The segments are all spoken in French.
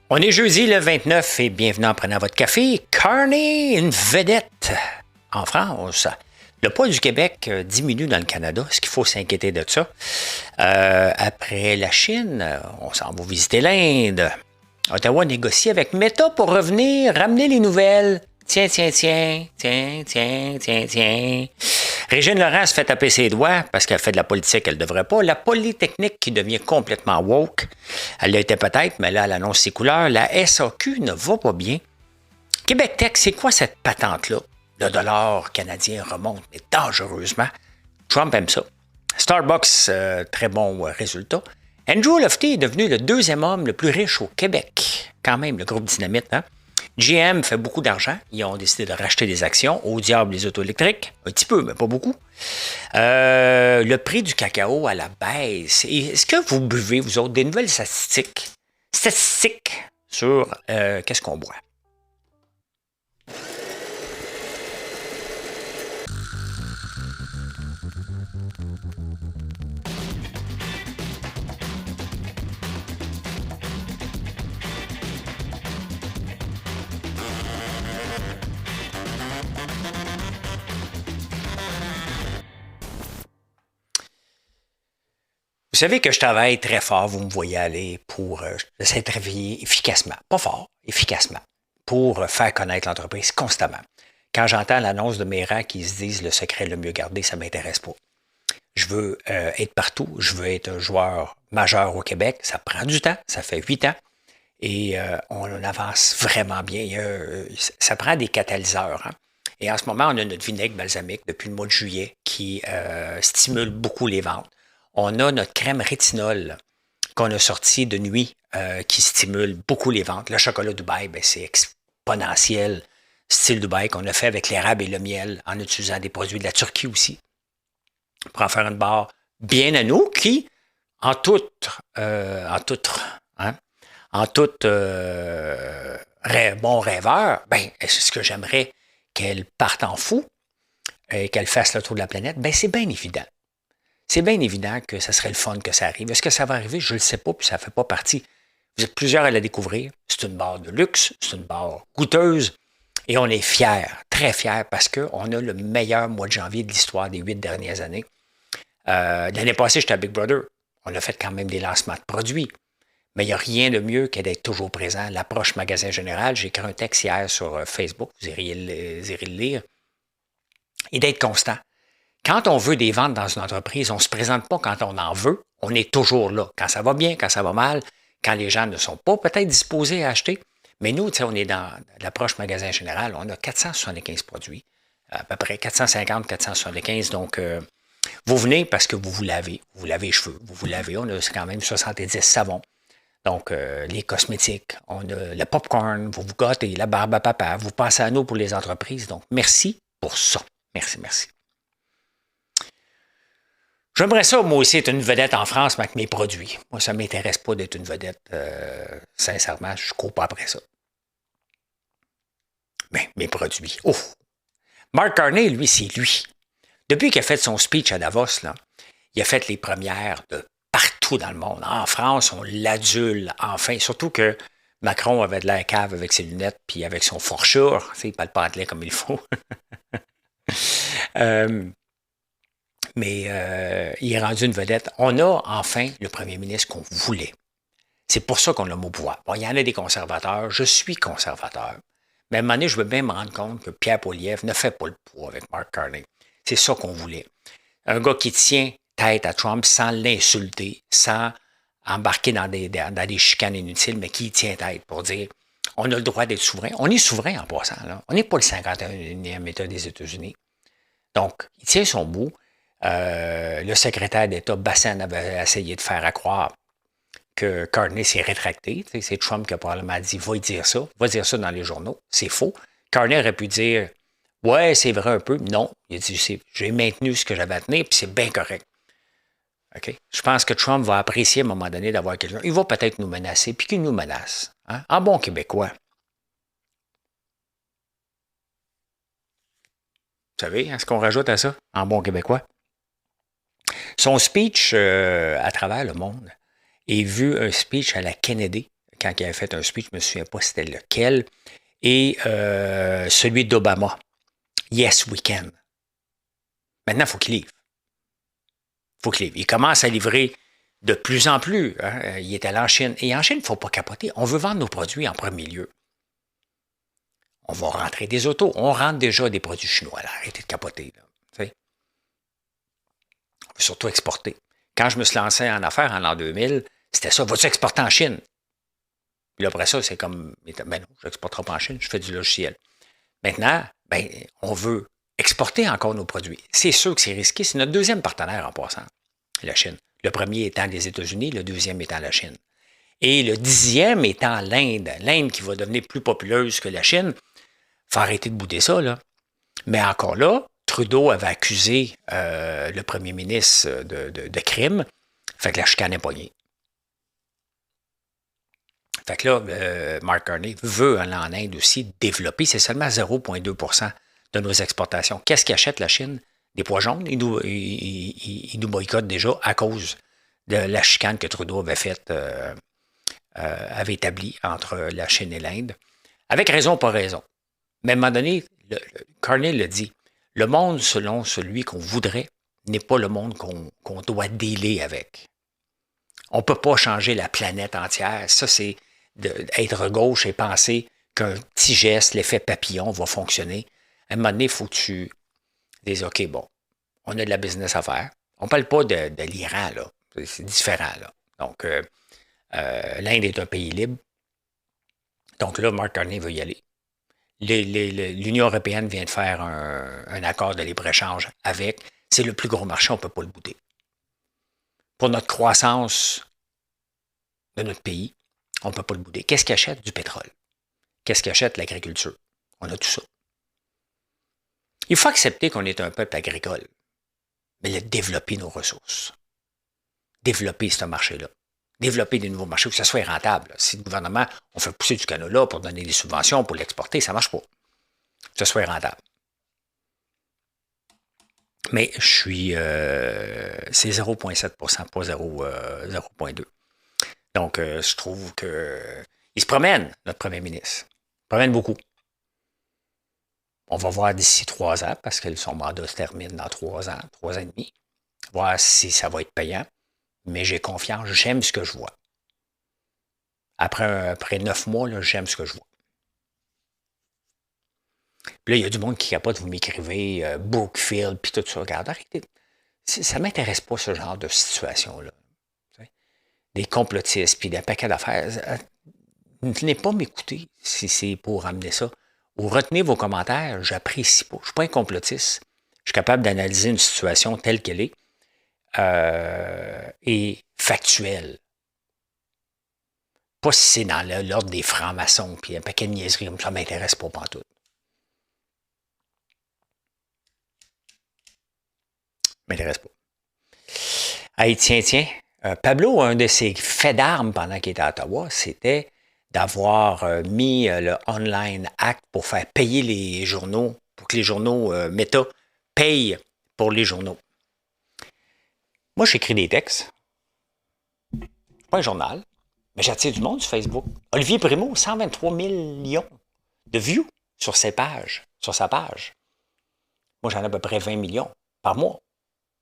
On est jeudi le 29 et bienvenue en prenant votre café. Carney, une vedette en France. Le poids du Québec diminue dans le Canada. Est-ce qu'il faut s'inquiéter de ça? Après la Chine, on s'en va visiter l'Inde. Ottawa négocie avec Meta pour revenir, ramener les nouvelles. Tiens. Régine Laurent se fait taper ses doigts parce qu'elle fait de la politique qu'elle ne devrait pas. La Polytechnique qui devient complètement woke. Elle l'a été peut-être, mais là, elle annonce ses couleurs. La SAQ ne va pas bien. Québec Tech, c'est quoi cette patente-là? Le dollar canadien remonte, mais dangereusement. Trump aime ça. Starbucks, très bon résultat. Andrew Lofty est devenu le deuxième homme le plus riche au Québec. Quand même, le groupe Dynamite, hein? GM fait beaucoup d'argent. Ils ont décidé de racheter des actions. Au diable, les autos électriques. Un petit peu, mais pas beaucoup. Le prix du cacao à la baisse. Est-ce que vous buvez, vous autres, des nouvelles statistiques sur qu'est-ce qu'on boit? Vous savez que je travaille très fort, vous me voyez aller pour j'essaie de travailler efficacement, pas fort, efficacement, pour faire connaître l'entreprise constamment. Quand j'entends l'annonce de mes rangs qui se disent le secret le mieux gardé, ça ne m'intéresse pas. Je veux être partout, je veux être un joueur majeur au Québec, ça prend du temps, ça fait 8 ans, et on avance vraiment bien. Ça prend des catalyseurs, hein? Et en ce moment, on a notre vinaigre balsamique depuis le mois de juillet qui stimule beaucoup les ventes. On a notre crème rétinol qu'on a sorti de nuit qui stimule beaucoup les ventes. Le chocolat Dubaï, ben, c'est exponentiel. Style Dubaï qu'on a fait avec l'érable et le miel en utilisant des produits de la Turquie aussi pour en faire une barre bien à nous qui, en tout bon rêveur, ben, ce que j'aimerais qu'elle parte en fou et qu'elle fasse le tour de la planète, ben, c'est bien évident. C'est bien évident que ça serait le fun que ça arrive. Est-ce que ça va arriver? Je ne le sais pas, puis ça ne fait pas partie. Vous êtes plusieurs à la découvrir. C'est une barre de luxe, c'est une barre goûteuse, et on est fiers, très fiers, parce qu'on a le meilleur mois de janvier de l'histoire des 8 dernières années. L'année passée, j'étais à Big Brother. On a fait quand même des lancements de produits. Mais il n'y a rien de mieux que d'être toujours présent. L'approche magasin général, j'ai écrit un texte hier sur Facebook, vous irez le lire, et d'être constant. Quand on veut des ventes dans une entreprise, on ne se présente pas quand on en veut. On est toujours là. Quand ça va bien, quand ça va mal, quand les gens ne sont pas peut-être disposés à acheter. Mais nous, on est dans l'approche magasin général. On a 475 produits, à peu près 450, 475. Donc, vous venez parce que vous vous lavez. Vous lavez les cheveux, vous vous lavez. On a quand même 70 savons. Donc, les cosmétiques, on a le popcorn, vous vous gâtez, la barbe à papa, vous passez à nous pour les entreprises. Donc, merci pour ça. Merci. J'aimerais ça, moi aussi, être une vedette en France, mais avec mes produits. Moi, ça ne m'intéresse pas d'être une vedette. Sincèrement, je ne cours pas après ça. Mais mes produits. Oh! Mark Carney, lui, c'est lui. Depuis qu'il a fait son speech à Davos, là, il a fait les premières de partout dans le monde. En France, on l'adule enfin. Surtout que Macron avait de l'air cave avec ses lunettes puis avec son fourchure. Il ne parle pas anglais comme il faut. Mais il est rendu une vedette. On a enfin le premier ministre qu'on voulait. C'est pour ça qu'on l'a au pouvoir. Bon, il y en a des conservateurs. Je suis conservateur. Mais à un moment donné, je veux bien me rendre compte que Pierre Poilievre ne fait pas le poids avec Mark Carney. C'est ça qu'on voulait. Un gars qui tient tête à Trump sans l'insulter, sans embarquer dans des chicanes inutiles, mais qui tient tête pour dire on a le droit d'être souverain. On est souverain en passant. Là. On n'est pas le 51e État des États-Unis. Donc, il tient son bout. Le secrétaire d'État Bassan avait essayé de faire à croire que Carney s'est rétracté. C'est Trump qui a probablement dit va dire ça dans les journaux. C'est faux. Carney aurait pu dire ouais, c'est vrai un peu. Non, il a dit j'ai maintenu ce que j'avais à tenir, puis c'est bien correct. Okay? Je pense que Trump va apprécier à un moment donné d'avoir quelqu'un. Il va peut-être nous menacer, puis qu'il nous menace. Hein? En bon québécois. Vous savez, hein, ce qu'on rajoute à ça, en bon québécois? Son speech à travers le monde est vu un speech à la Kennedy, quand il avait fait un speech, je ne me souviens pas c'était lequel, et celui d'Obama. Yes, we can. Maintenant, il faut qu'il livre. Il commence à livrer de plus en plus. Hein. Il est allé en Chine. Et en Chine, il ne faut pas capoter. On veut vendre nos produits en premier lieu. On va rentrer des autos. On rentre déjà des produits chinois. Là. Arrêtez de capoter. Là. On veut surtout exporter. Quand je me suis lancé en affaires en l'an 2000, c'était ça. Vas-tu exporter en Chine? Puis après ça, c'est comme, ben non, je n'exporterai pas en Chine. Je fais du logiciel. Maintenant, ben, on veut exporter encore nos produits. C'est sûr que c'est risqué. C'est notre deuxième partenaire en passant, la Chine. Le premier étant les États-Unis, le deuxième étant la Chine. Et le 10e étant l'Inde. L'Inde qui va devenir plus populeuse que la Chine. Il faut arrêter de bouder ça, là. Mais encore là, Trudeau avait accusé le premier ministre de crime. Fait que la chicane est poignée. Fait que là, Mark Carney veut aller en Inde aussi développer. C'est seulement 0,2% de nos exportations. Qu'est-ce qu'achète la Chine? Des pois jaunes. Ils nous boycottent déjà à cause de la chicane que Trudeau avait établie entre la Chine et l'Inde. Avec raison ou pas raison. Mais à un moment donné, Carney le dit, le monde selon celui qu'on voudrait n'est pas le monde qu'on doit dealer avec. On ne peut pas changer la planète entière. Ça, c'est d'être gauche et penser qu'un petit geste, l'effet papillon, va fonctionner. À un moment donné, il faut que tu dises, OK, bon, on a de la business à faire. On ne parle pas de l'Iran, là. C'est différent, là. Donc, l'Inde est un pays libre. Donc là, Mark Carney veut y aller. L'Union européenne vient de faire un accord de libre-échange avec. C'est le plus gros marché, on ne peut pas le bouder. Pour notre croissance de notre pays, on ne peut pas le bouder. Qu'est-ce qui achète? Du pétrole. Qu'est-ce qui achète? L'agriculture. On a tout ça. Il faut accepter qu'on est un peuple agricole, mais développer nos ressources. Développer ce marché-là. Développer des nouveaux marchés, que ça soit rentable. Si le gouvernement, on fait pousser du canola pour donner des subventions, pour l'exporter, ça ne marche pas. Que ça soit rentable. Mais je suis... c'est 0,7%, pas 0,2%. Donc, je trouve qu'il se promène, notre premier ministre. Il se promène beaucoup. On va voir d'ici 3 ans, parce que son mandat se termine dans 3 ans, 3 ans et demi. Voir si ça va être payant. Mais j'ai confiance, j'aime ce que je vois. Après 9 mois, là, j'aime ce que je vois. Puis là, il y a du monde qui capote, vous m'écrivez Brookfield, puis tout ça. Regarde, arrêtez. Ça ne m'intéresse pas, ce genre de situation-là. Des complotistes, puis des paquets d'affaires. Venez pas m'écouter si c'est pour ramener ça. Ou retenez vos commentaires, j'apprécie pas. Je ne suis pas un complotiste. Je suis capable d'analyser une situation telle qu'elle est et factuelle. Pas si c'est dans l'ordre des francs-maçons, puis un paquet de niaiseries, ça ne m'intéresse pas pantoute. M'intéresse pas. Hey, tiens. Pablo, un de ses faits d'armes pendant qu'il était à Ottawa, c'était d'avoir mis le Online Act pour faire payer les journaux, pour que les journaux Meta payent pour les journaux. Moi, j'écris des textes. C'est pas un journal, mais j'attire du monde sur Facebook. Olivier Primo, 123 millions de views sur sa page. Moi, j'en ai à peu près 20 millions par mois.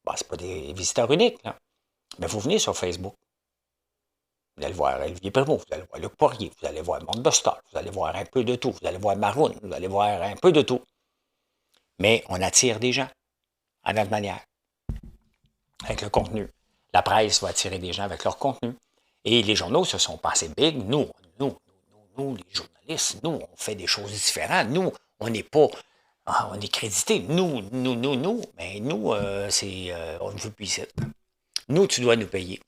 Bon, c'est pas des visiteurs uniques, là. Mais vous venez sur Facebook. Vous allez voir Olivier Primo, vous allez voir Luc Poirier, vous allez voir Monde Boston, vous allez voir un peu de tout, vous allez voir Maroon, vous allez voir un peu de tout. Mais on attire des gens à notre manière, avec le contenu. La presse va attirer des gens avec leur contenu. Et les journaux se sont passés big. Nous, les journalistes, nous, on fait des choses différentes. Nous, on n'est pas... on est crédité. Nous. Mais nous, on ne veut plus ici. Nous, tu dois nous payer.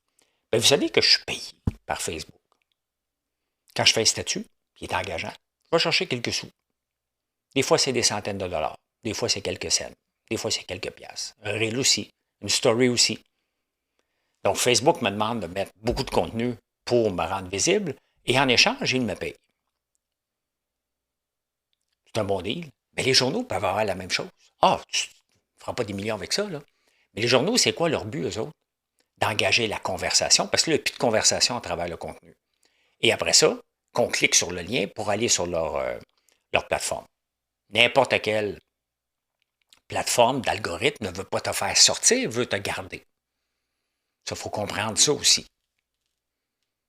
Ben, vous savez que je suis payé par Facebook. Quand je fais un statut, qui est engageant, je vais chercher quelques sous. Des fois, c'est des centaines de dollars. Des fois, c'est quelques cents. Des fois, c'est quelques piastres. Un reel aussi. Une story aussi. Donc, Facebook me demande de mettre beaucoup de contenu pour me rendre visible et en échange, il me paye. C'est un bon deal. Mais les journaux peuvent avoir la même chose. Ah, tu ne feras pas des millions avec ça, là. Mais les journaux, c'est quoi leur but, eux autres? D'engager la conversation, parce que là, il n'y a plus de conversation à travers le contenu. Et après ça, qu'on clique sur le lien pour aller sur leur plateforme. N'importe quelle plateforme d'algorithme ne veut pas te faire sortir, veut te garder. Ça, il faut comprendre ça aussi.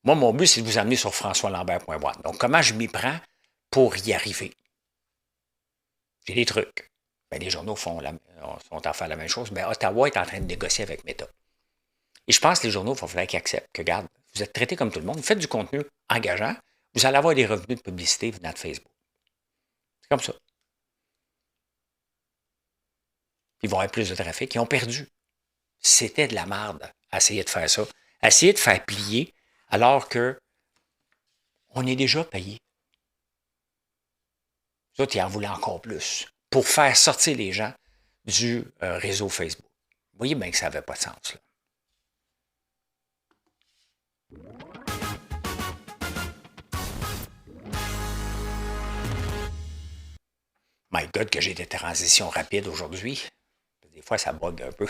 Moi, mon but, c'est de vous amener sur françoislambert.one. Donc, comment je m'y prends pour y arriver? J'ai des trucs. Ben, les journaux sont en train de la même chose. Ben, Ottawa est en train de négocier avec Meta. Et je pense que les journaux, il va falloir qu'ils acceptent que, regarde, vous êtes traités comme tout le monde, vous faites du contenu engageant, vous allez avoir des revenus de publicité venant de Facebook. C'est comme ça. Ils vont avoir plus de trafic. Ils ont perdu. C'était de la merde à essayer de faire ça. À essayer de faire plier alors que on est déjà payé. Ça, tu en voulais encore plus pour faire sortir les gens du réseau Facebook. Vous voyez bien que ça n'avait pas de sens. Là. My God, que j'ai des transitions rapides aujourd'hui. Des fois, ça bug un peu.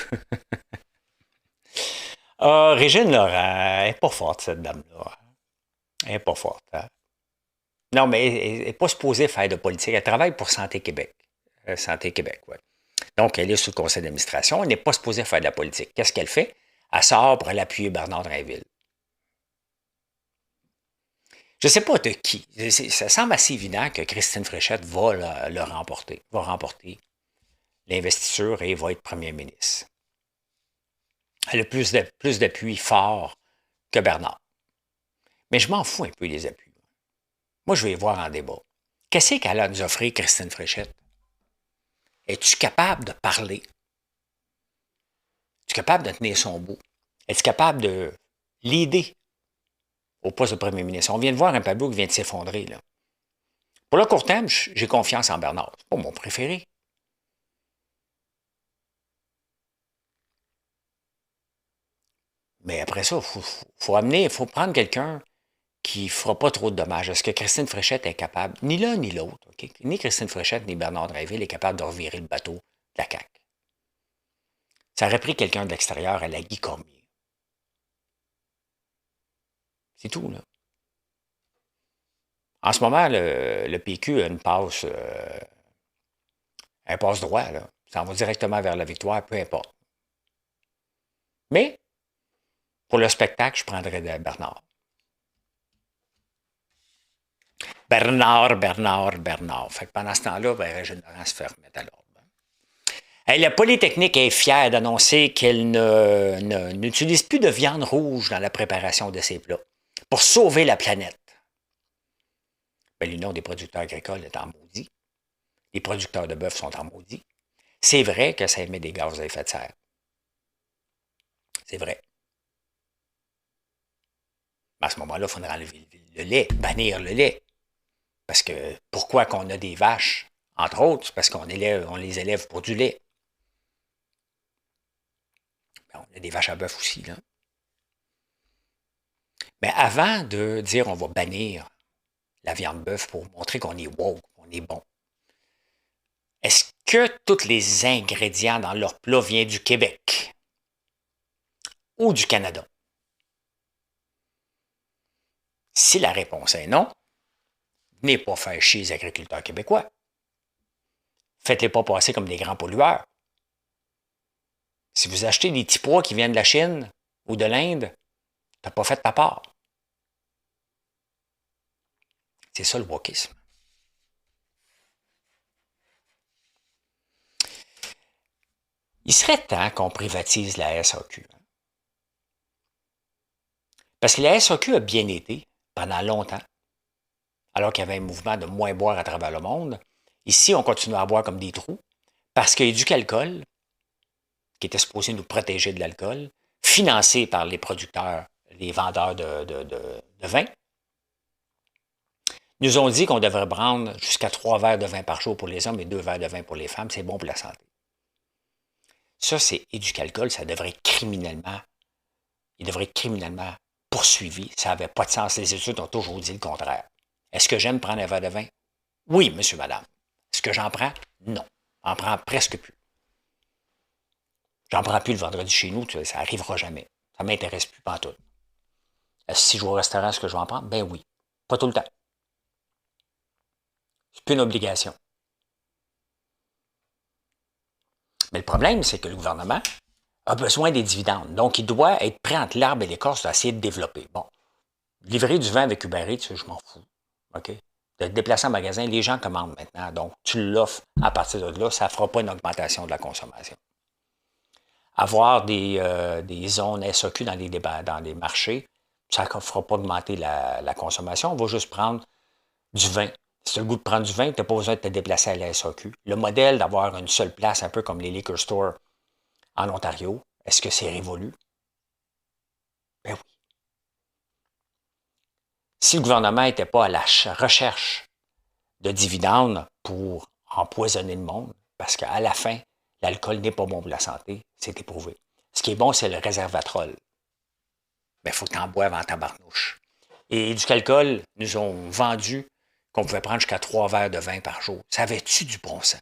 Régine Laurent, elle n'est pas forte, cette dame-là. Elle n'est pas forte. Hein? Non, mais elle n'est pas supposée faire de politique. Elle travaille pour Santé Québec. Santé Québec, oui. Donc, elle est sous le conseil d'administration. Elle n'est pas supposée faire de la politique. Qu'est-ce qu'elle fait? Elle sort pour aller appuyer Bernard Drinville. Je ne sais pas de qui. Ça semble assez évident que Christine Fréchette va le remporter. Va remporter l'investiture et va être premier ministre. Elle a plus d'appui fort que Bernard. Mais je m'en fous un peu des appuis. Moi, je vais voir en débat. Qu'est-ce qu'elle a à nous offrir, Christine Fréchette? Es-tu capable de parler? Es-tu capable de tenir son bout? Es-tu capable de l'aider au poste de premier ministre? On vient de voir un tableau qui vient de s'effondrer. Là. Pour le court terme, j'ai confiance en Bernard. C'est pas mon préféré. Mais après ça, il faut prendre quelqu'un qui ne fera pas trop de dommages. Est-ce que Christine Fréchette est capable? Ni l'un ni l'autre. Okay? Ni Christine Fréchette ni Bernard Drinville est capable de revirer le bateau de la CAQ. Ça aurait pris quelqu'un de l'extérieur à la Guy Cormier. C'est tout, là. En ce moment, le PQ a une passe, un passe droit, là. Ça en va directement vers la victoire, peu importe. Mais, pour le spectacle, je prendrais Bernard. Bernard. Fait que pendant ce temps-là, Régine Laurent se fait remettre à l'ordre. La Polytechnique est fière d'annoncer qu'elle n'utilise plus de viande rouge dans la préparation de ses plats pour sauver la planète. L'Union des producteurs agricoles est en maudit. Les producteurs de bœuf sont en maudit. C'est vrai que ça émet des gaz à effet de serre. C'est vrai. Mais à ce moment-là, il faudra enlever le lait, bannir le lait. Parce que pourquoi qu'on a des vaches, entre autres, c'est parce qu'on les élève pour du lait. On a des vaches à bœuf aussi, là. Mais avant de dire on va bannir la viande bœuf pour montrer qu'on est woke, qu'on est bon, est-ce que tous les ingrédients dans leur plat viennent du Québec ou du Canada? Si la réponse est non, venez pas faire chier les agriculteurs québécois. Faites-les pas passer comme des grands pollueurs. Si vous achetez des petits pois qui viennent de la Chine ou de l'Inde, t'as pas fait ta part. C'est ça le wokisme. Il serait temps qu'on privatise la SAQ. Parce que la SAQ a bien été pendant longtemps, alors qu'il y avait un mouvement de moins boire à travers le monde. Ici, on continue à boire comme des trous parce qu'il y a du alcool qui était supposé nous protéger de l'alcool, financé par les producteurs, les vendeurs de vin, nous ont dit qu'on devrait prendre jusqu'à 3 verres de vin par jour pour les hommes et 2 verres de vin pour les femmes. C'est bon pour la santé. Ça, c'est éducalcool. Ça devrait être criminellement, il devrait être criminellement poursuivi. Ça n'avait pas de sens. Les études ont toujours dit le contraire. Est-ce que j'aime prendre un verre de vin? Oui, monsieur, madame. Est-ce que j'en prends? Non. J'en prends presque plus. J'en prends plus le vendredi chez nous, ça n'arrivera jamais. Ça ne m'intéresse plus pantoute. Si je vais au restaurant, est-ce que je vais en prendre? Ben oui. Pas tout le temps. C'est plus une obligation. Mais le problème, c'est que le gouvernement a besoin des dividendes. Donc, il doit être prêt entre l'arbre et l'écorce d'essayer de développer. Bon, livrer du vin avec Uber Eats, je m'en fous. OK? De te déplacer en magasin, les gens commandent maintenant. Donc, tu l'offres à partir de là, ça ne fera pas une augmentation de la consommation. Avoir des zones SAQ dans les marchés, ça ne fera pas augmenter la consommation. On va juste prendre du vin. Si tu as le goût de prendre du vin, tu n'as pas besoin de te déplacer à la SAQ. Le modèle d'avoir une seule place, un peu comme les liquor stores en Ontario, est-ce que c'est révolu? Ben oui. Si le gouvernement n'était pas à la recherche de dividendes pour empoisonner le monde, parce qu'à la fin, l'alcool n'est pas bon pour la santé, c'est éprouvé. Ce qui est bon, c'est le réservatrol. Mais il faut que tu en boives en tabarnouche. Et du alcool, nous ont vendu qu'on pouvait prendre jusqu'à 3 verres de vin par jour. Ça avait-tu du bon sens?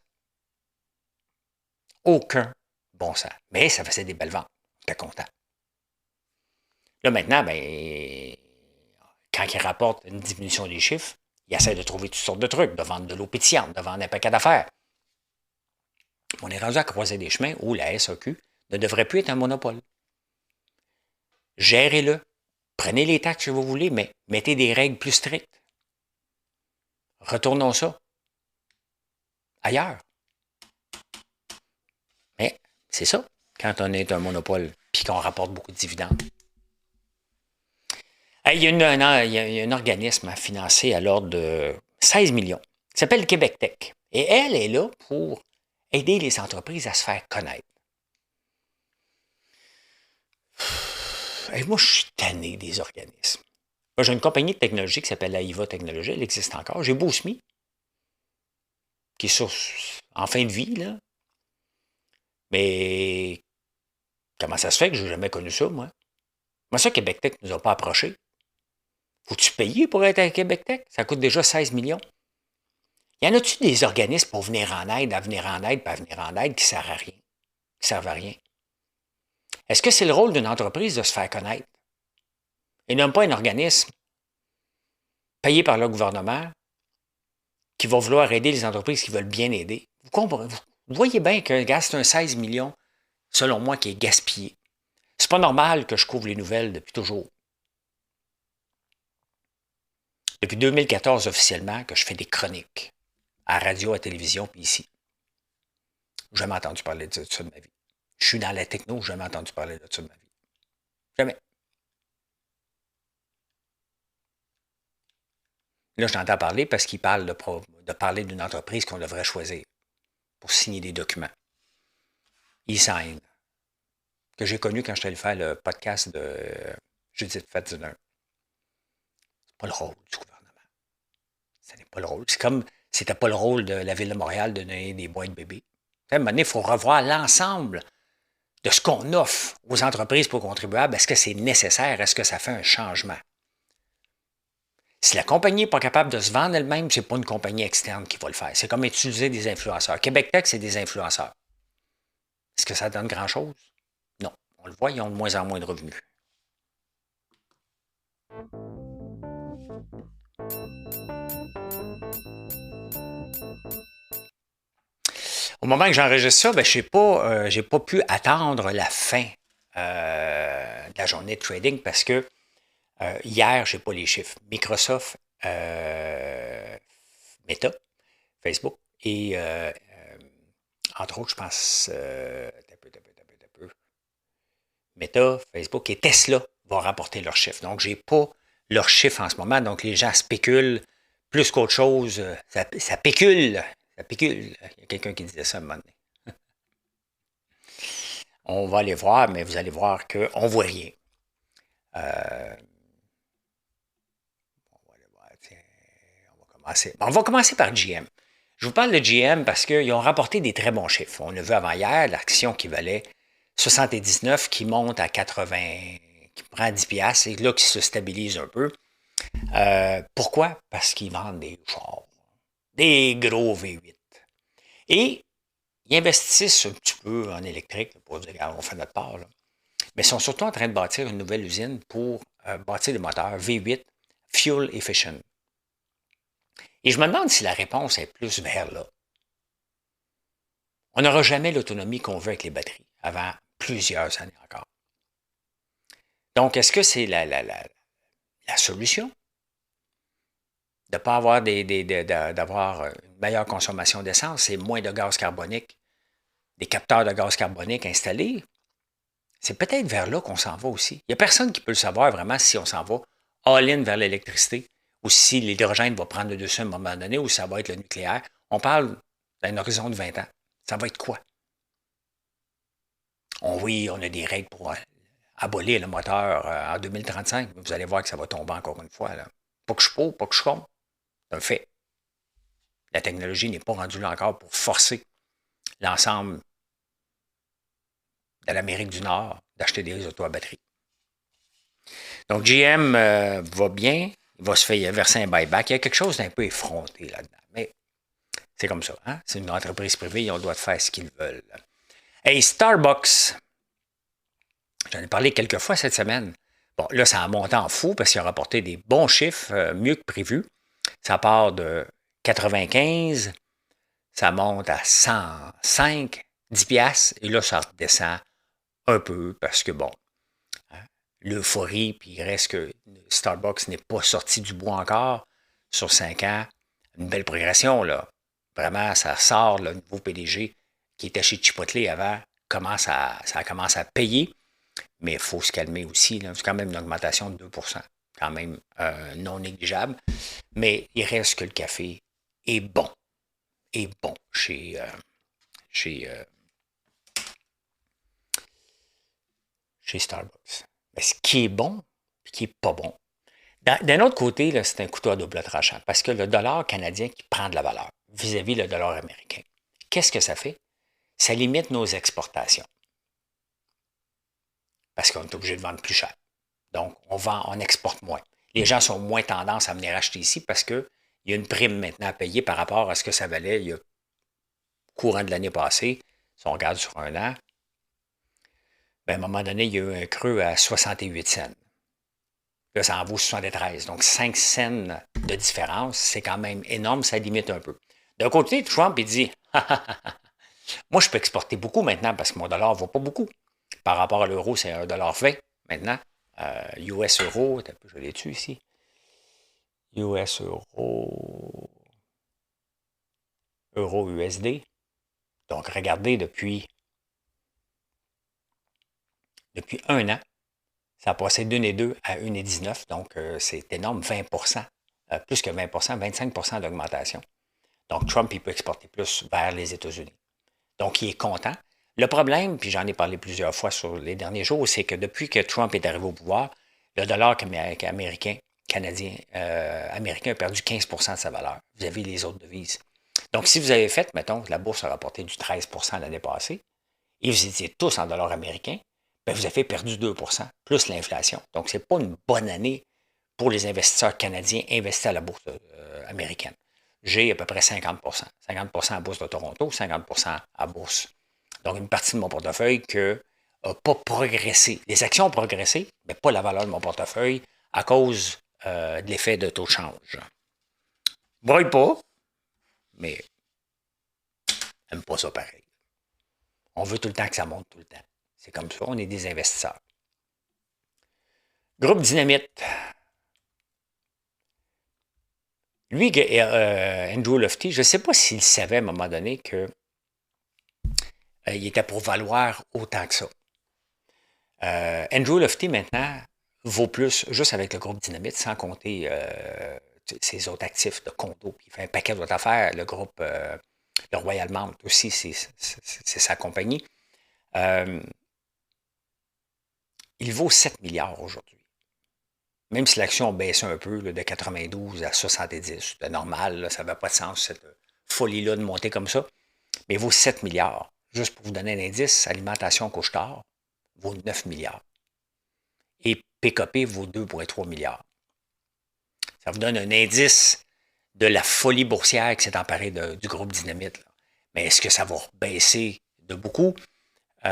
Aucun bon sens. Mais ça faisait des belles ventes. J'étais content. Là, maintenant, ben, quand ils rapportent une diminution des chiffres, ils essaient de trouver toutes sortes de trucs, de vendre de l'eau pétillante, de vendre un paquet d'affaires. On est rendu à croiser des chemins où la SAQ ne devrait plus être un monopole. Gérez-le. Prenez les taxes que vous voulez, mais mettez des règles plus strictes. Retournons ça ailleurs. Mais c'est ça, quand on est un monopole puis qu'on rapporte beaucoup de dividendes. Il y a un organisme financé à l'ordre de 16 millions. Il s'appelle Québec Tech. Et elle est là pour aider les entreprises à se faire connaître. Et moi, je suis tanné des organismes. Moi, j'ai une compagnie de technologie qui s'appelle AIVA Technologie. Elle existe encore. J'ai Boosme, qui est en fin de vie, là. Mais comment ça se fait que je n'ai jamais connu ça, moi? Moi, ça, Québec Tech ne nous a pas approchés. Faut-tu payer pour être à Québec Tech? Ça coûte déjà 16 millions. Y en a-tu des organismes pour venir en aide, à venir en aide, pas à venir en aide, qui ne servent à rien? Qui servent à rien? Est-ce que c'est le rôle d'une entreprise de se faire connaître? Et non pas un organisme payé par le gouvernement qui va vouloir aider les entreprises qui veulent bien aider. Vous comprenez? Vous voyez bien qu'un gars, c'est un 16 millions, selon moi, qui est gaspillé. C'est pas normal que je couvre les nouvelles depuis toujours. Depuis 2014 officiellement, que je fais des chroniques à radio, à télévision, puis ici. J'ai jamais entendu parler de ça de ma vie. Je suis dans la techno, j'ai jamais entendu parler de ça de ma vie. Jamais. Là, je t'entends parler parce qu'il parle de parler d'une entreprise qu'on devrait choisir pour signer des documents. E-Sign, que j'ai connu quand je suis allé faire le podcast de Judith Fadziner. C'est pas le rôle du gouvernement. Ce n'est pas le rôle. C'est comme si c'était pas le rôle de la Ville de Montréal de donner des boîtes bébés. À un moment donné, il faut revoir l'ensemble de ce qu'on offre aux entreprises pour contribuables. Est-ce que c'est nécessaire? Est-ce que ça fait un changement? Si la compagnie n'est pas capable de se vendre elle-même, ce n'est pas une compagnie externe qui va le faire. C'est comme utiliser des influenceurs. Québec Tech, c'est des influenceurs. Est-ce que ça donne grand-chose? Non. On le voit, ils ont de moins en moins de revenus. Au moment que j'enregistre ça, je n'ai pas pu attendre la fin de la journée de trading parce que hier, je n'ai pas les chiffres. Microsoft, Meta, Facebook et entre autres, je pense Meta, Facebook et Tesla vont rapporter leurs chiffres. Donc, je n'ai pas leurs chiffres en ce moment. Donc, les gens spéculent plus qu'autre chose. Ça pécule. Ça pécule. Il y a quelqu'un qui disait ça à un moment donné. On va aller voir, mais vous allez voir qu'on ne voit rien. On va aller voir. Tiens, on va commencer par GM. Je vous parle de GM parce qu'ils ont rapporté des très bons chiffres. On l'a vu avant hier, l'action qui valait 79, qui monte à 80, qui prend 10 piastres et là qui se stabilise un peu. Pourquoi? Parce qu'ils vendent des chars, des gros V8. Et ils investissent un petit peu en électrique, pour dire, on fait notre part. Là. Mais ils sont surtout en train de bâtir une nouvelle usine pour bâtir des moteurs V8 fuel efficient. Et je me demande si la réponse est plus vers là. On n'aura jamais l'autonomie qu'on veut avec les batteries avant plusieurs années encore. Donc, est-ce que c'est la solution de ne pas avoir d'avoir une meilleure consommation d'essence et moins de gaz carbonique, des capteurs de gaz carbonique installés? C'est peut-être vers là qu'on s'en va aussi. Il n'y a personne qui peut le savoir vraiment si on s'en va all-in vers l'électricité ou si l'hydrogène va prendre le dessus à un moment donné ou ça va être le nucléaire. On parle d'un horizon de 20 ans. Ça va être quoi? Oui, on a des règles pour abolir le moteur en 2035. Vous allez voir que ça va tomber encore une fois. Là. Pas que je peux, pas que je compte. C'est un fait. La technologie n'est pas rendue là encore pour forcer l'ensemble de l'Amérique du Nord d'acheter des autos à batterie. Donc, GM va bien. Il va se faire verser un buyback. Il y a quelque chose d'un peu effronté là-dedans. Mais c'est comme ça. Hein? C'est une entreprise privée. Ils ont le droit de faire ce qu'ils veulent. Hey, Starbucks. J'en ai parlé quelques fois cette semaine. Bon, là, ça a monté en fou parce qu'il a rapporté des bons chiffres, mieux que prévu. Ça part de 95, ça monte à 105, 10 piastres, et là, ça redescend un peu parce que, bon, hein, l'euphorie, puis il reste que Starbucks n'est pas sorti du bois encore sur 5 ans. Une belle progression, là. Vraiment, ça sort, le nouveau PDG qui était chez Chipotle avant, ça commence à payer. Mais il faut se calmer aussi. C'est quand même une augmentation de 2 quand même non négligeable. Mais il reste que le café est bon. Est bon chez Starbucks. Mais ce qui est bon et qui n'est pas bon. D'un autre côté, là, c'est un couteau à double tranchant parce que le dollar canadien qui prend de la valeur vis-à-vis le dollar américain. Qu'est-ce que ça fait? Ça limite nos exportations. Parce qu'on est obligé de vendre plus cher. Donc, on exporte moins. Les gens sont moins tendance à venir acheter ici parce qu'il y a une prime maintenant à payer par rapport à ce que ça valait il y a courant de l'année passée. Si on regarde sur un an, à un moment donné, il y a eu un creux à 68 cents. Là, ça en vaut 73. Donc, 5 cents de différence, c'est quand même énorme, ça limite un peu. D'un côté, Trump, il dit moi, je peux exporter beaucoup maintenant parce que mon dollar ne vaut pas beaucoup. Par rapport à l'euro, c'est 1,20$ maintenant. US euro, je l'ai dessus ici. US euro, euro USD. Donc, regardez, depuis un an, ça a passé d'1,2 à 1,19. Donc, c'est énorme, 20%. Plus que 20%, 25% d'augmentation. Donc, Trump, il peut exporter plus vers les États-Unis. Donc, il est content. Le problème, puis j'en ai parlé plusieurs fois sur les derniers jours, c'est que depuis que Trump est arrivé au pouvoir, le dollar américain a perdu 15% de sa valeur vis-à-vis des autres devises. Donc, si vous avez fait, mettons, la bourse a rapporté du 13% l'année passée, et vous étiez tous en dollars américains, bien, vous avez perdu 2%, plus l'inflation. Donc, ce n'est pas une bonne année pour les investisseurs canadiens investis à la bourse américaine. J'ai à peu près 50%. 50% à la bourse de Toronto, 50% à la bourse. Donc, une partie de mon portefeuille qui n'a pas progressé. Les actions ont progressé, mais pas la valeur de mon portefeuille à cause de l'effet de taux de change. Broille pas, mais j'aime pas ça pareil. On veut tout le temps que ça monte tout le temps. C'est comme ça, on est des investisseurs. Groupe Dynamite. Lui, Andrew Lofty, je ne sais pas s'il savait à un moment donné qu'il était pour valoir autant que ça. Andrew Lofty, maintenant, vaut plus juste avec le groupe Dynamite, sans compter ses autres actifs de condo. Puis il fait un paquet d'autres affaires. Le groupe, le Royal Mount aussi, c'est sa compagnie. Il vaut 7 milliards aujourd'hui. Même si l'action a baissé un peu là, de 92 à 70, c'est normal, là, ça n'avait pas de sens, cette folie-là de monter comme ça. Mais il vaut 7 milliards. Juste pour vous donner un indice, Alimentation Couche-Tard vaut 9 milliards. Et PKP vaut 2,3 milliards. Ça vous donne un indice de la folie boursière qui s'est emparée du groupe Dynamite. Là. Mais est-ce que ça va baisser de beaucoup? Il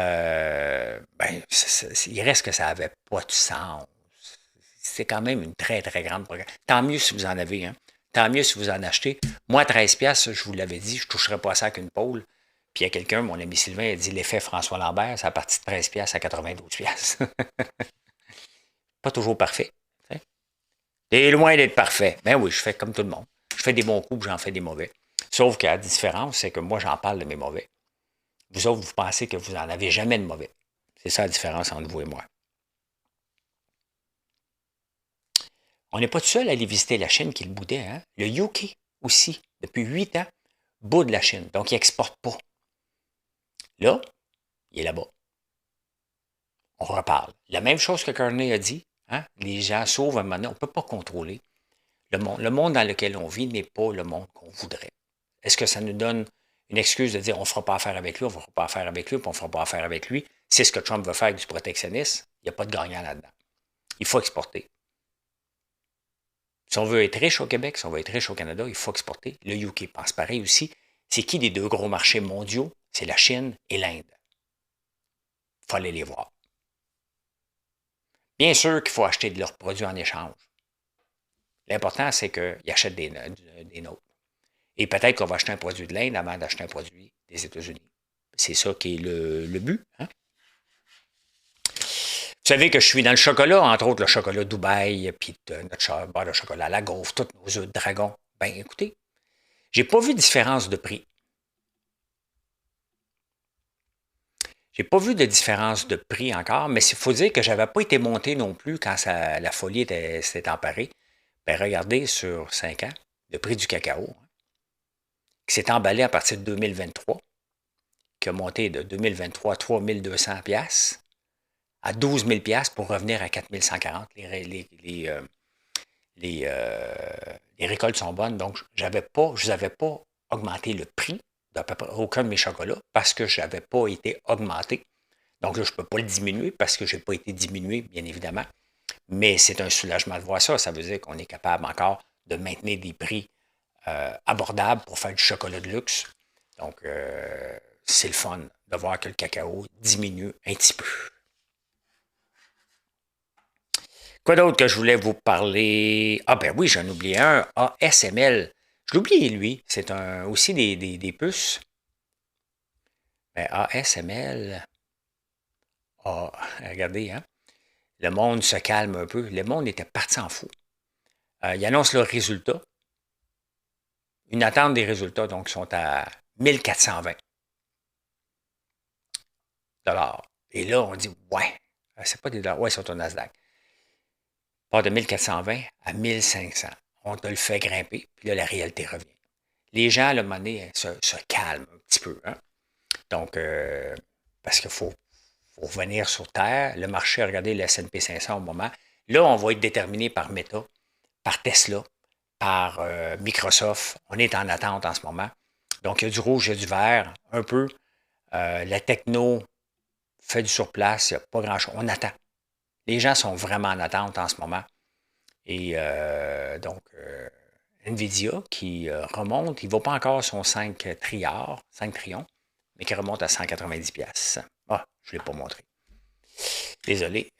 reste que ça n'avait pas de sens. c'est quand même une très, très grande programme. Tant mieux si vous en avez, hein. Tant mieux si vous en achetez. Moi, 13 piastres, je vous l'avais dit, je ne toucherais pas ça qu'une pôle. Puis il y a quelqu'un, mon ami Sylvain, a dit l'effet François Lambert, c'est à partir de 13 piastres à 92 piastres. Pas toujours parfait. T'es loin d'être parfait. Ben oui, je fais comme tout le monde. Je fais des bons coups, j'en fais des mauvais. Sauf que la différence, c'est que moi, j'en parle de mes mauvais. Vous autres, vous pensez que vous n'en avez jamais de mauvais. C'est ça la différence entre vous et moi. On n'est pas tout seul à aller visiter la Chine qui le boudait. Hein? Le UK aussi, depuis 8 ans, boude la Chine. Donc, il n'exporte pas. Là, il est là-bas. On reparle. La même chose que Carney a dit. Hein? Les gens sauvent un moment donné. On ne peut pas contrôler. Le monde dans lequel on vit n'est pas le monde qu'on voudrait. Est-ce que ça nous donne une excuse de dire on ne fera pas affaire avec lui, on ne fera pas affaire avec lui, puis on ne fera pas affaire avec lui? C'est ce que Trump veut faire avec du protectionnisme. Il n'y a pas de gagnant là-dedans. Il faut exporter. Si on veut être riche au Québec, si on veut être riche au Canada, il faut exporter. Le UK pense pareil aussi. C'est qui les deux gros marchés mondiaux? C'est la Chine et l'Inde. Il faut aller les voir. Bien sûr qu'il faut acheter de leurs produits en échange. L'important, c'est qu'ils achètent des nôtres. Et peut-être qu'on va acheter un produit de l'Inde avant d'acheter un produit des États-Unis. C'est ça qui est le but. Hein? Vous savez que je suis dans le chocolat, entre autres le chocolat Dubaï, puis notre barre de chocolat à la gaufre, tous nos œufs de dragon. Ben écoutez, j'ai pas vu de différence de prix. J'ai pas vu de différence de prix encore, mais il faut dire que j'avais pas été monté non plus quand la folie s'était emparée. Ben regardez sur 5 ans, le prix du cacao, hein, qui s'est emballé à partir de 2023, qui a monté de 2023 à 3200 pièces à 12 000 pour revenir à 4 140. Les récoltes sont bonnes, donc je vous avais pas augmenté le prix d'à peu près aucun de mes chocolats parce que je n'avais pas été augmenté. Donc là, je ne peux pas le diminuer parce que je n'ai pas été diminué, bien évidemment. Mais c'est un soulagement de voir ça. Ça veut dire qu'on est capable encore de maintenir des prix abordables pour faire du chocolat de luxe. Donc, c'est le fun de voir que le cacao diminue un petit peu. Quoi d'autre que je voulais vous parler? Ah ben oui, j'en oublié un. ASML. Je l'ai oublié, lui. C'est aussi des puces. Ben, ASML. Ah, regardez, hein. Le monde se calme un peu. Le monde était parti en fou. Ils annoncent leurs résultats. Une attente des résultats, donc, sont à 1420 $. Et là, on dit, ouais, c'est pas des dollars. Ouais, ils sont au Nasdaq. Part de 1420 à 1500. On te le fait grimper, puis là, la réalité revient. Les gens, à un moment donné, se calment un petit peu. Hein? Donc, parce qu'il faut revenir sur Terre. Le marché, regardez le S&P 500 au moment. Là, on va être déterminé par Meta, par Tesla, par Microsoft. On est en attente en ce moment. Donc, il y a du rouge, il y a du vert, un peu. La techno fait du surplace, il n'y a pas grand-chose. On attend. Les gens sont vraiment en attente en ce moment. Et donc, NVIDIA qui remonte, il ne va pas encore son 5 trillions, mais qui remonte à 190 pièces. Ah, je ne l'ai pas montré. Désolé.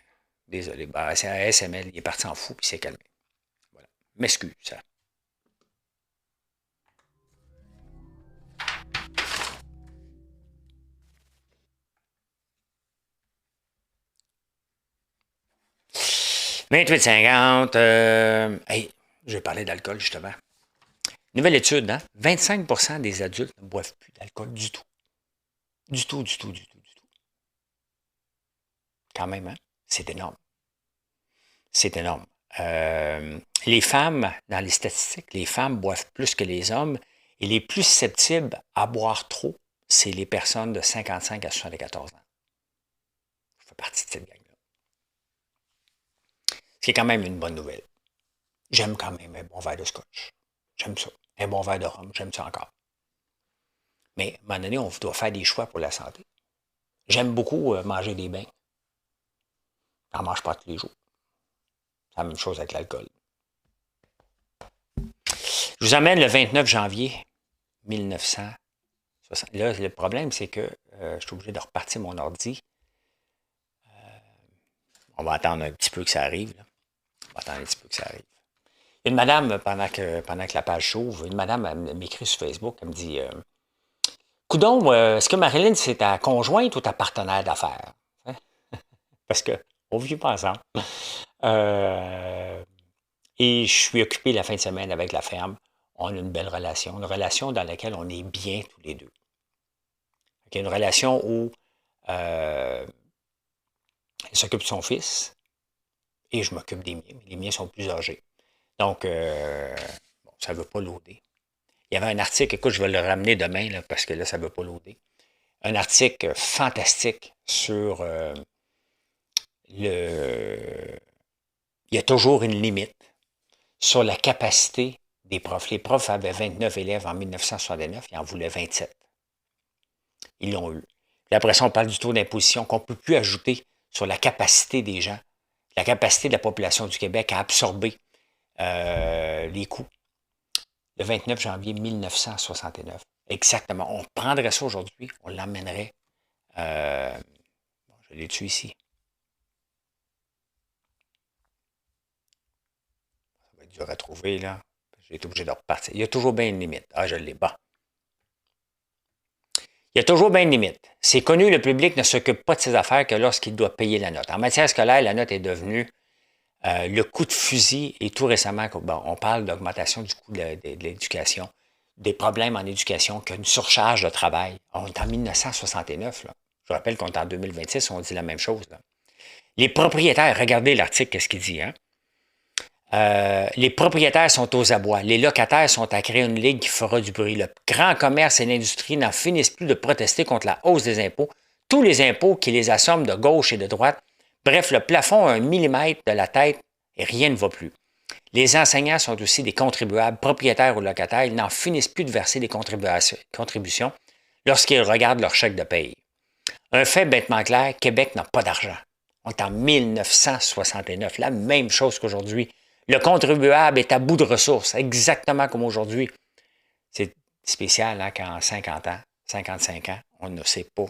Ben, c'est un SML, il est parti en fou, puis il s'est calmé. Voilà. M'excuse. Ça. « 28,50. Hey, je vais parler d'alcool, justement. Nouvelle étude, hein? 25% des adultes ne boivent plus d'alcool du tout. Du tout. Quand même, hein? C'est énorme. C'est énorme. Les femmes, dans les statistiques, les femmes boivent plus que les hommes et les plus susceptibles à boire trop, c'est les personnes de 55 à 74 ans. Je fais partie de cette gang-là. Ce qui est quand même une bonne nouvelle. J'aime quand même un bon verre de scotch. J'aime ça. Un bon verre de rhum, j'aime ça encore. Mais à un moment donné, on doit faire des choix pour la santé. J'aime beaucoup manger des bains. J'en mange pas tous les jours. C'est la même chose avec l'alcool. Je vous emmène le 29 janvier 1960. Là, le problème, c'est que je suis obligé de repartir mon ordi. On va attendre un petit peu que ça arrive. Là. Attends un petit peu que ça arrive. Une madame, pendant que la page s'ouvre, une madame elle m'écrit sur Facebook, elle me dit Coudon, est-ce que Marilyn, c'est ta conjointe ou ta partenaire d'affaires? Hein? Parce que on vit pas ensemble. Et je suis occupé la fin de semaine avec la ferme. On a une belle relation, une relation dans laquelle on est bien tous les deux. Okay, une relation où elle s'occupe de son fils et je m'occupe des miens. Les miens sont plus âgés. Donc, bon, ça ne veut pas loader. Il y avait un article, écoute, je vais le ramener demain là, parce que là, ça ne veut pas loader. Un article fantastique sur il y a toujours une limite sur la capacité des profs. Les profs avaient 29 élèves en 1969, ils en voulaient 27. Ils l'ont eu. Puis après ça, on parle du taux d'imposition qu'on ne peut plus ajouter sur la capacité des gens, la capacité de la population du Québec à absorber les coûts. Le 29 janvier 1969. Exactement. On prendrait ça aujourd'hui, on l'emmènerait. Bon, je l'ai dessus ici. Ça va être dur à trouver, là. J'ai été obligé de repartir. Il y a toujours bien une limite. Ah, je l'ai. Bon. Il y a toujours bien une limite. C'est connu, le public ne s'occupe pas de ses affaires que lorsqu'il doit payer la note. En matière scolaire, la note est devenue le coup de fusil et tout récemment, bon, on parle d'augmentation du coût de l'éducation, des problèmes en éducation, qu'une surcharge de travail. On est en 1969, là. Je rappelle qu'on est en 2026, on dit la même chose. Là. Les propriétaires, regardez l'article, qu'est-ce qu'il dit, hein? Les propriétaires sont aux abois. Les locataires sont à créer une ligue qui fera du bruit. Le grand commerce et l'industrie n'en finissent plus de protester contre la hausse des impôts. Tous les impôts qui les assomment de gauche et de droite. Bref, le plafond a 1 millimètre de la tête et rien ne va plus. Les enseignants sont aussi des contribuables, propriétaires ou locataires. Ils n'en finissent plus de verser des contributions lorsqu'ils regardent leur chèque de paye. Un fait bêtement clair, Québec n'a pas d'argent. On est en 1969, la même chose qu'aujourd'hui. Le contribuable est à bout de ressources, exactement comme aujourd'hui. C'est spécial hein, qu'en 50 ans, 55 ans, on ne s'est pas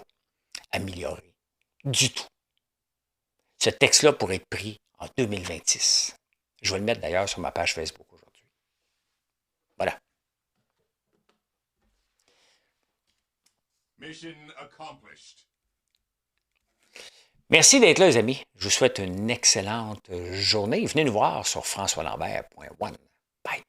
amélioré du tout. Ce texte-là pourrait être pris en 2026. Je vais le mettre d'ailleurs sur ma page Facebook aujourd'hui. Voilà. Mission accomplished. Merci d'être là, les amis. Je vous souhaite une excellente journée. Venez nous voir sur françoislambert.one. Bye.